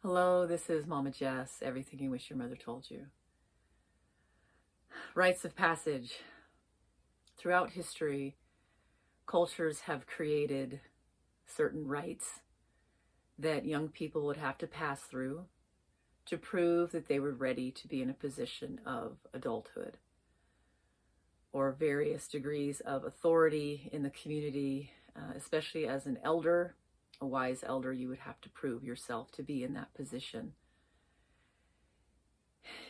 Hello, this is Mama Jess, everything you wish your mother told you. Rites of passage. Throughout history, cultures have created certain rites that young people would have to pass through to prove that they were ready to be in a position of adulthood or various degrees of authority in the community, especially as an elder. A wise elder, you would have to prove yourself to be in that position.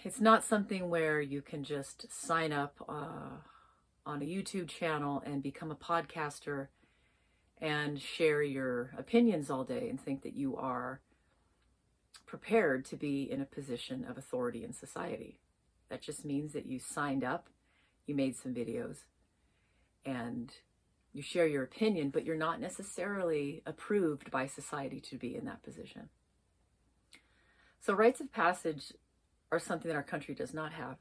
It's not something where you can just sign up on a YouTube channel and become a podcaster and share your opinions all day and think that you are prepared to be in a position of authority in society. That just means that you signed up, you made some videos, and you share your opinion, but you're not necessarily approved by society to be in that position. So rites of passage are something that our country does not have.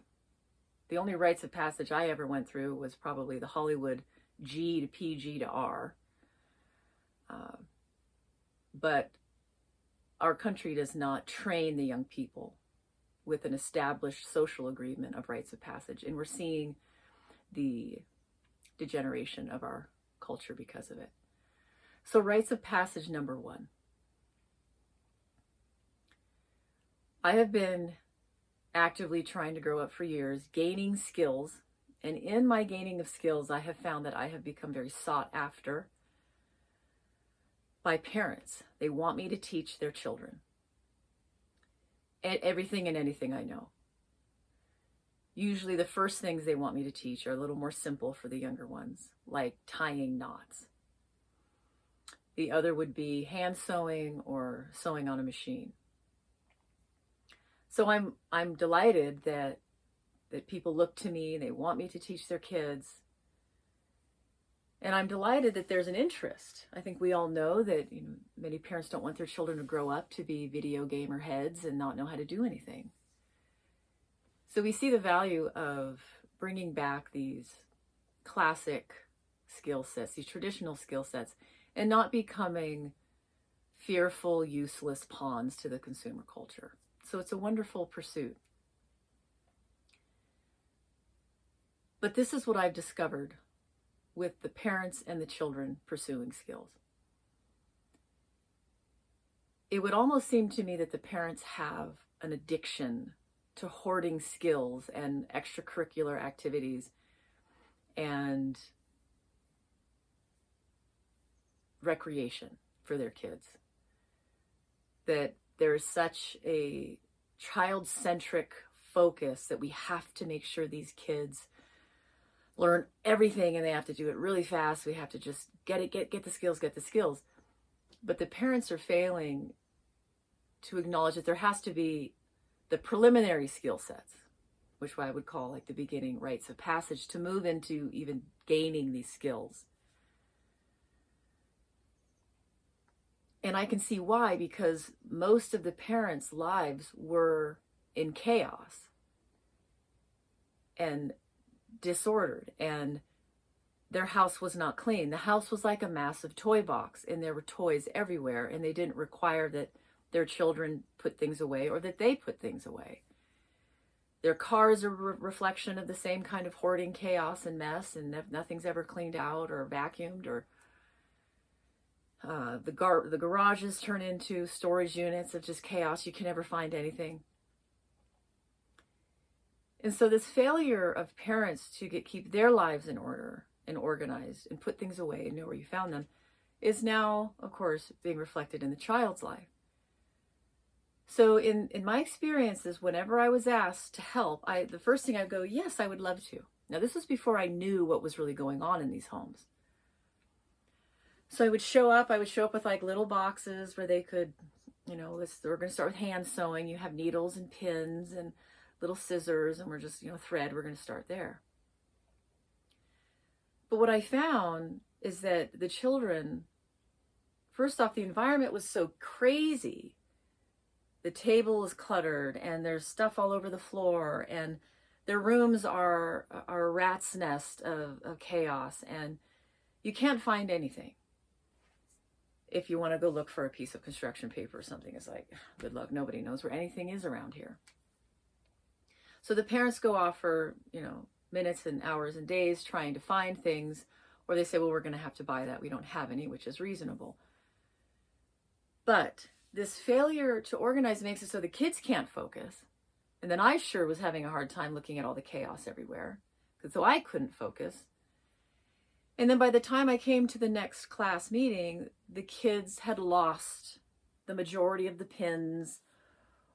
The only rites of passage I ever went through was probably the Hollywood G to PG to R. But our country does not train the young people with an established social agreement of rites of passage. And we're seeing the degeneration of our culture because of it. So rites of passage number 1. I have been actively trying to grow up for years, gaining skills. And in my gaining of skills, I have found that I have become very sought after by parents. They want me to teach their children and everything and anything I know. Usually the first things they want me to teach are a little more simple for the younger ones, like tying knots. The other would be hand sewing or sewing on a machine. So I'm delighted that people look to me, they want me to teach their kids. And I'm delighted that there's an interest. I think we all know that many parents don't want their children to grow up to be video gamer heads and not know how to do anything. So we see the value of bringing back these classic skill sets, these traditional skill sets, and not becoming fearful, useless pawns to the consumer culture. So it's a wonderful pursuit. But this is what I've discovered with the parents and the children pursuing skills. It would almost seem to me that the parents have an addiction to hoarding skills and extracurricular activities and recreation for their kids. That there's such a child-centric focus that we have to make sure these kids learn everything and they have to do it really fast. We have to just get the skills. But the parents are failing to acknowledge that there has to be the preliminary skill sets, which I would call like the beginning rites of passage, to move into even gaining these skills. And I can see why, because most of the parents' lives were in chaos and disordered, and their house was not clean. The house was like a massive toy box, and there were toys everywhere, and they didn't require that their children put things away or that they put things away. Their cars are a reflection of the same kind of hoarding, chaos, and mess, and nothing's ever cleaned out or vacuumed, or the garages turn into storage units of just chaos. You can never find anything. And so this failure of parents to keep their lives in order and organized and put things away and know where you found them is now, of course, being reflected in the child's life. So in my experiences, whenever I was asked to help, the first thing I'd go, yes, I would love to. Now, this was before I knew what was really going on in these homes. So I would show up with like little boxes where they could, we're going to start with hand sewing. You have needles and pins and little scissors, and we're just, thread. We're going to start there. But what I found is that the children, first off, the environment was so crazy. The table is cluttered and there's stuff all over the floor, and their rooms are a rat's nest of chaos, and you can't find anything. if you want to go look for a piece of construction paper or something, it's like, good luck. Nobody knows where anything is around here. So the parents go off for, minutes and hours and days trying to find things, or they say, well, we're going to have to buy that. We don't have any, which is reasonable. But this failure to organize makes it so the kids can't focus. And then I sure was having a hard time looking at all the chaos everywhere, because so I couldn't focus. And then by the time I came to the next class meeting, the kids had lost the majority of the pins,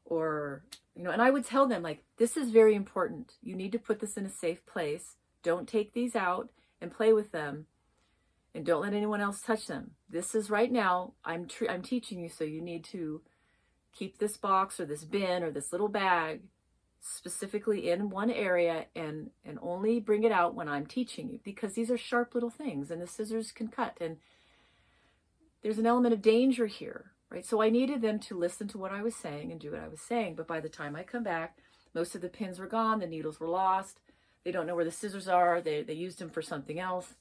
or, and I would tell them, like, this is very important. You need to put this in a safe place. Don't take these out and play with them, and don't let anyone else touch them. This is right now, I'm teaching you, so you need to keep this box or this bin or this little bag specifically in one area, and only bring it out when I'm teaching you, because these are sharp little things and the scissors can cut, and there's an element of danger here, right? So I needed them to listen to what I was saying and do what I was saying. But by the time I come back, most of the pins were gone, the needles were lost, they don't know where the scissors are, they used them for something else.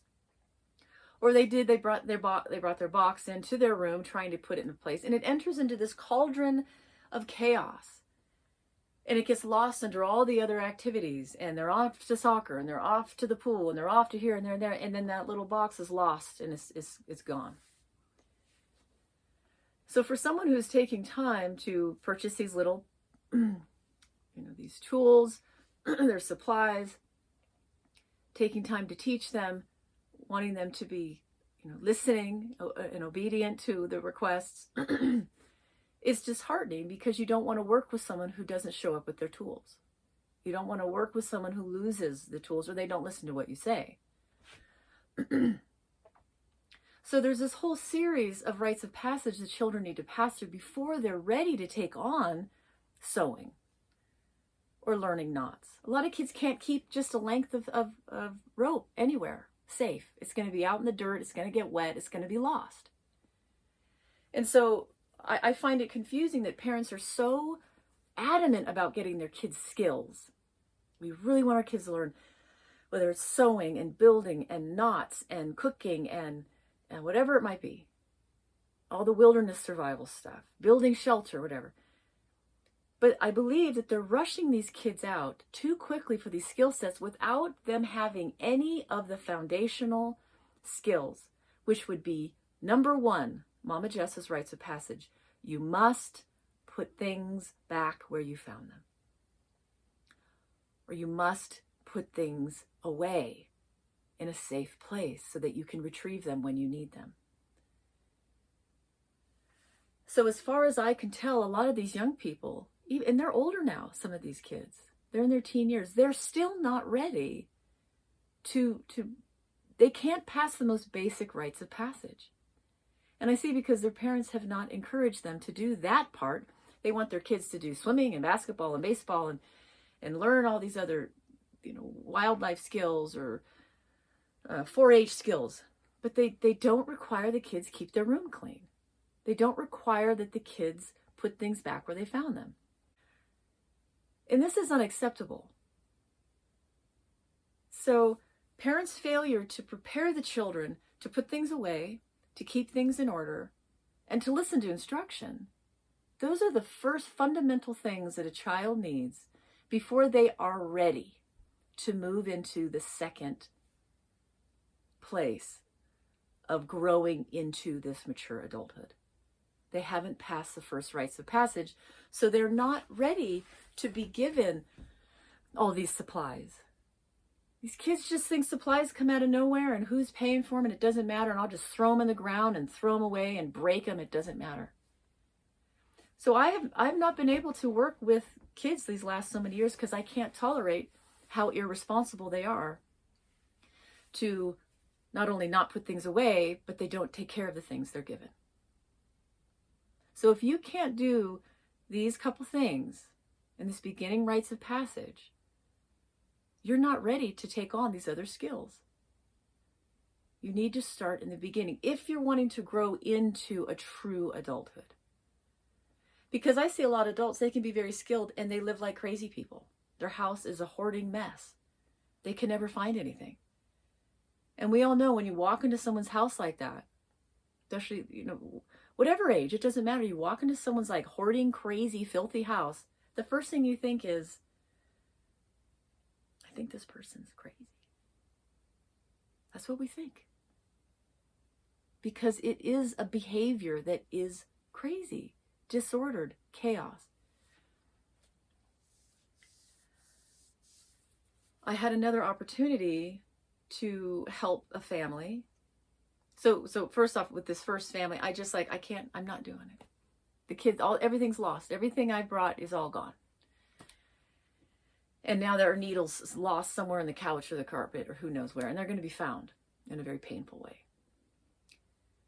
Or they brought their box into their room trying to put it in place, and it enters into this cauldron of chaos. And it gets lost under all the other activities, and they're off to soccer, and they're off to the pool, and they're off to here and there and there, and then that little box is lost and it's gone. So for someone who's taking time to purchase these little, these tools, their supplies, taking time to teach them, wanting them to be, listening and obedient to the requests, it's disheartening, because you don't want to work with someone who doesn't show up with their tools. You don't want to work with someone who loses the tools, or they don't listen to what you say. So there's this whole series of rites of passage that children need to pass through before they're ready to take on sewing or learning knots. A lot of kids can't keep just a length of rope anywhere safe. It's going to be out in the dirt. It's going to get wet. It's going to be lost. And so I find it confusing that parents are so adamant about getting their kids skills. We really want our kids to learn, whether it's sewing and building and knots and cooking and whatever it might be. All the wilderness survival stuff, building shelter, whatever. But I believe that they're rushing these kids out too quickly for these skill sets without them having any of the foundational skills, which would be, number one, Mama Jess's rites of passage. You must put things back where you found them. Or you must put things away in a safe place so that you can retrieve them when you need them. So as far as I can tell, a lot of these young people, and they're older now, some of these kids, they're in their teen years, they're still not ready they can't pass the most basic rites of passage. And I see because their parents have not encouraged them to do that part. They want their kids to do swimming and basketball and baseball and learn all these other, wildlife skills or 4-H skills. But they don't require the kids keep their room clean. They don't require that the kids put things back where they found them. And this is unacceptable. So parents' failure to prepare the children to put things away, to keep things in order, and to listen to instruction, those are the first fundamental things that a child needs before they are ready to move into the second place of growing into this mature adulthood. They haven't passed the first rites of passage, so they're not ready to be given all these supplies. These kids just think supplies come out of nowhere, and who's paying for them, and it doesn't matter, and I'll just throw them on the ground and throw them away and break them, it doesn't matter. So I've not been able to work with kids these last so many years because I can't tolerate how irresponsible they are to not only not put things away, but they don't take care of the things they're given. So if you can't do these couple things in this beginning rites of passage, you're not ready to take on these other skills. You need to start in the beginning if you're wanting to grow into a true adulthood. Because I see a lot of adults, they can be very skilled and they live like crazy people. Their house is a hoarding mess. They can never find anything. And we all know when you walk into someone's house like that, especially, whatever age, it doesn't matter. You walk into someone's like hoarding, crazy, filthy house, the first thing you think is, I think this person's crazy. That's what we think. Because it is a behavior that is crazy, disordered, chaos. I had another opportunity to help a family. So first off, with this first family, I'm not doing it. The kids, everything's lost. Everything I brought is all gone. And now there are needles lost somewhere in the couch or the carpet or who knows where, and they're going to be found in a very painful way.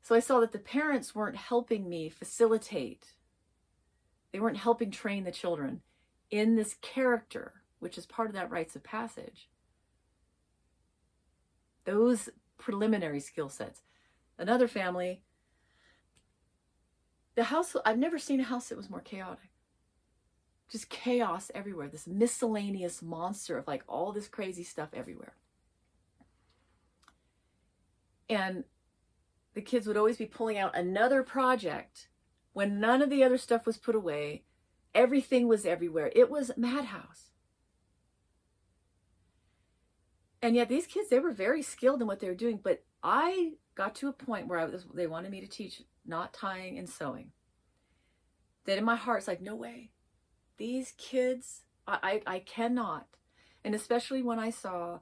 So I saw that the parents weren't helping me facilitate. They weren't helping train the children in this character, which is part of that rites of passage. Those preliminary skill sets. Another family, the house, I've never seen a house that was more chaotic. Just chaos everywhere. This miscellaneous monster of like all this crazy stuff everywhere. And the kids would always be pulling out another project when none of the other stuff was put away. Everything was everywhere. It was a madhouse. And yet these kids, they were very skilled in what they were doing. But I got to a point where they wanted me to teach not tying and sewing. That in my heart, it's like, no way. These kids, I cannot. And especially when I saw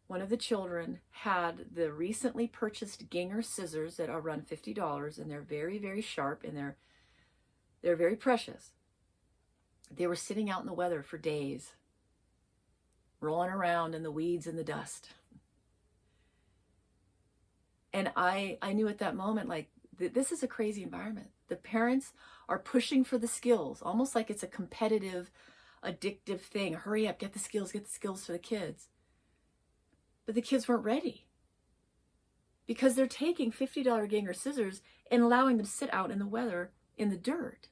one of the children had the recently purchased Ginger scissors that are around $50, and they're very, very sharp, and they're very precious. They were sitting out in the weather for days, rolling around in the weeds and the dust. And I knew at that moment, like, this is a crazy environment. The parents are pushing for the skills, almost like it's a competitive, addictive thing. Hurry up, get the skills for the kids. But the kids weren't ready because they're taking $50 Ginger scissors and allowing them to sit out in the weather in the dirt.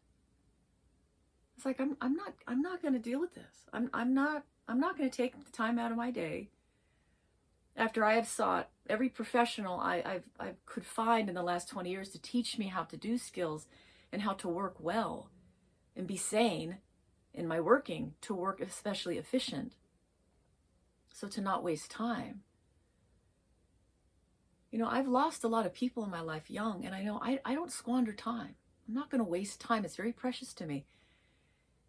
It's like, I'm not going to deal with this. I'm not going to take the time out of my day after I have sought every professional I could find in the last 20 years to teach me how to do skills and how to work well and be sane in my working, to work especially efficient. So to not waste time. I've lost a lot of people in my life young, and I know I don't squander time. I'm not going to waste time. It's very precious to me.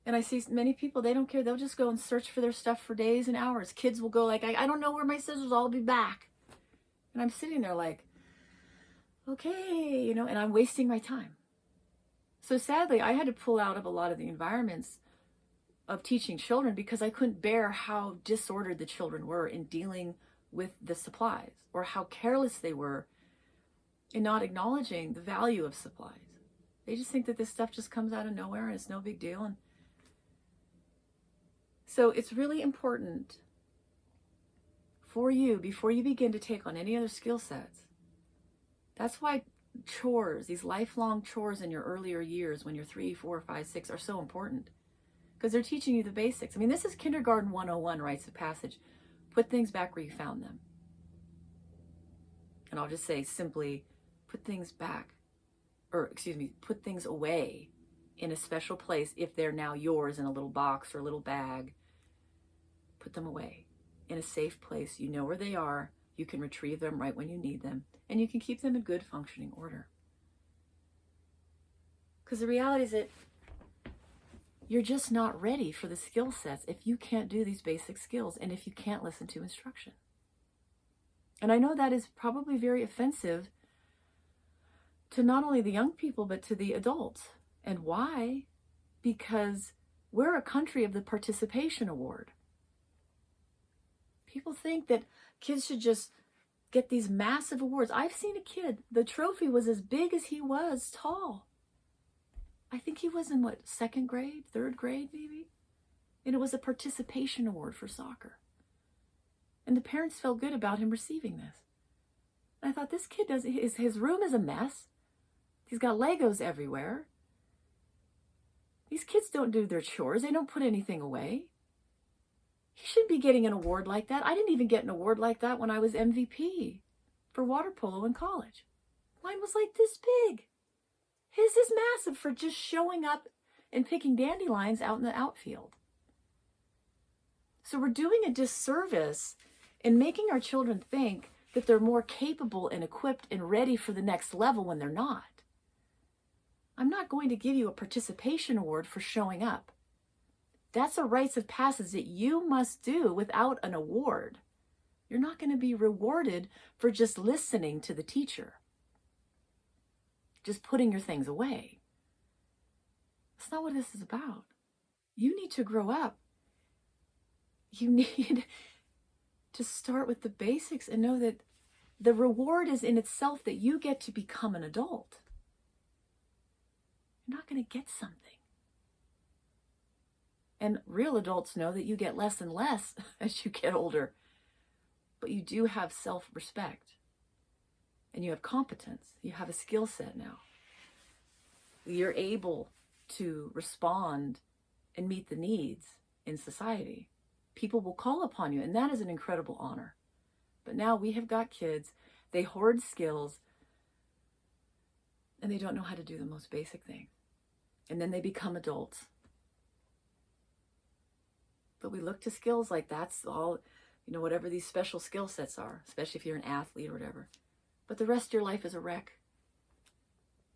And I see many people, they don't care. They'll just go and search for their stuff for days and hours. Kids will go like, I don't know where my scissors are. I'll be back. And I'm sitting there like, okay, and I'm wasting my time. So sadly, I had to pull out of a lot of the environments of teaching children because I couldn't bear how disordered the children were in dealing with the supplies, or how careless they were in not acknowledging the value of supplies. They just think that this stuff just comes out of nowhere and it's no big deal. And so it's really important for you, before you begin to take on any other skill sets. That's why chores, these lifelong chores in your earlier years when you're 3, 4, 5, 6 are so important. Because they're teaching you the basics. I mean, this is kindergarten 101, rites of passage. Put things back where you found them. And I'll just say simply, put things away in a special place if they're now yours in a little box or a little bag. Put them away in a safe place. You know where they are. You can retrieve them right when you need them. And you can keep them in good functioning order. Because the reality is that you're just not ready for the skill sets if you can't do these basic skills and if you can't listen to instruction. And I know that is probably very offensive to not only the young people, but to the adults. And why? Because we're a country of the participation award. People think that kids should just get these massive awards. I've seen a kid, the trophy was as big as he was tall. I think he was in second grade, third grade maybe? And it was a participation award for soccer. And the parents felt good about him receiving this. And I thought, this kid his room is a mess. He's got Legos everywhere. These kids don't do their chores. They don't put anything away. He should be getting an award like that. I didn't even get an award like that when I was MVP for water polo in college. Mine was like this big. His is massive for just showing up and picking dandelions out in the outfield. So we're doing a disservice in making our children think that they're more capable and equipped and ready for the next level when they're not. I'm not going to give you a participation award for showing up. That's a rites of passage that you must do without an award. You're not going to be rewarded for just listening to the teacher, just putting your things away. That's not what this is about. You need to grow up. You need to start with the basics and know that the reward is in itself that you get to become an adult. You're not going to get something. And real adults know that you get less and less as you get older. But you do have self-respect. And you have competence. You have a skill set now. You're able to respond and meet the needs in society. People will call upon you, and that is an incredible honor. But now we have got kids, they hoard skills, and they don't know how to do the most basic thing. And then they become adults. But we look to skills like that's all, whatever these special skill sets are, especially if you're an athlete or whatever. But the rest of your life is a wreck.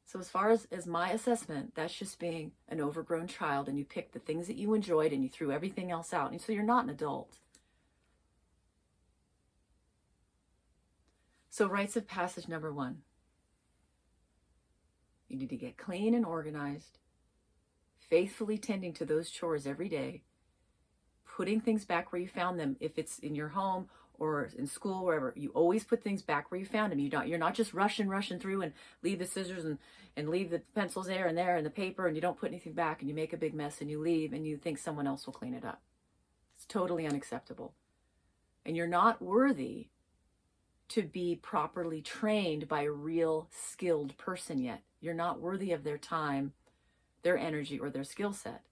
So as far as my assessment, that's just being an overgrown child, and you picked the things that you enjoyed and you threw everything else out. And so you're not an adult. So rites of passage number 1. You need to get clean and organized, faithfully tending to those chores every day, putting things back where you found them. If it's in your home or in school, wherever, you always put things back where you found them. You're not just rushing through and leave the scissors and leave the pencils there and the paper, and you don't put anything back, and you make a big mess and you leave and you think someone else will clean it up. It's totally unacceptable. And you're not worthy to be properly trained by a real skilled person yet. You're not worthy of their time, their energy, or their skill set.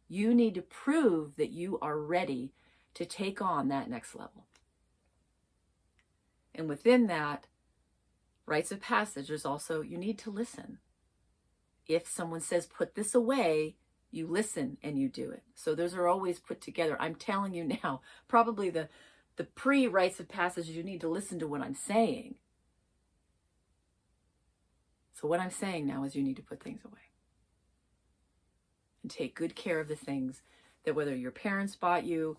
You need to prove that you are ready to take on that next level. And within that, rites of passage, there's also, you need to listen. If someone says, put this away, you listen and you do it. So those are always put together. I'm telling you now, probably the pre-rites of passage, you need to listen to what I'm saying. So what I'm saying now is you need to put things away. And take good care of the things that whether your parents bought you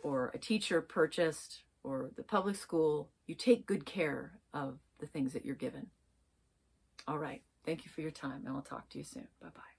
or a teacher purchased or the public school, you take good care of the things that you're given. All right. Thank you for your time, and I'll talk to you soon. Bye-bye.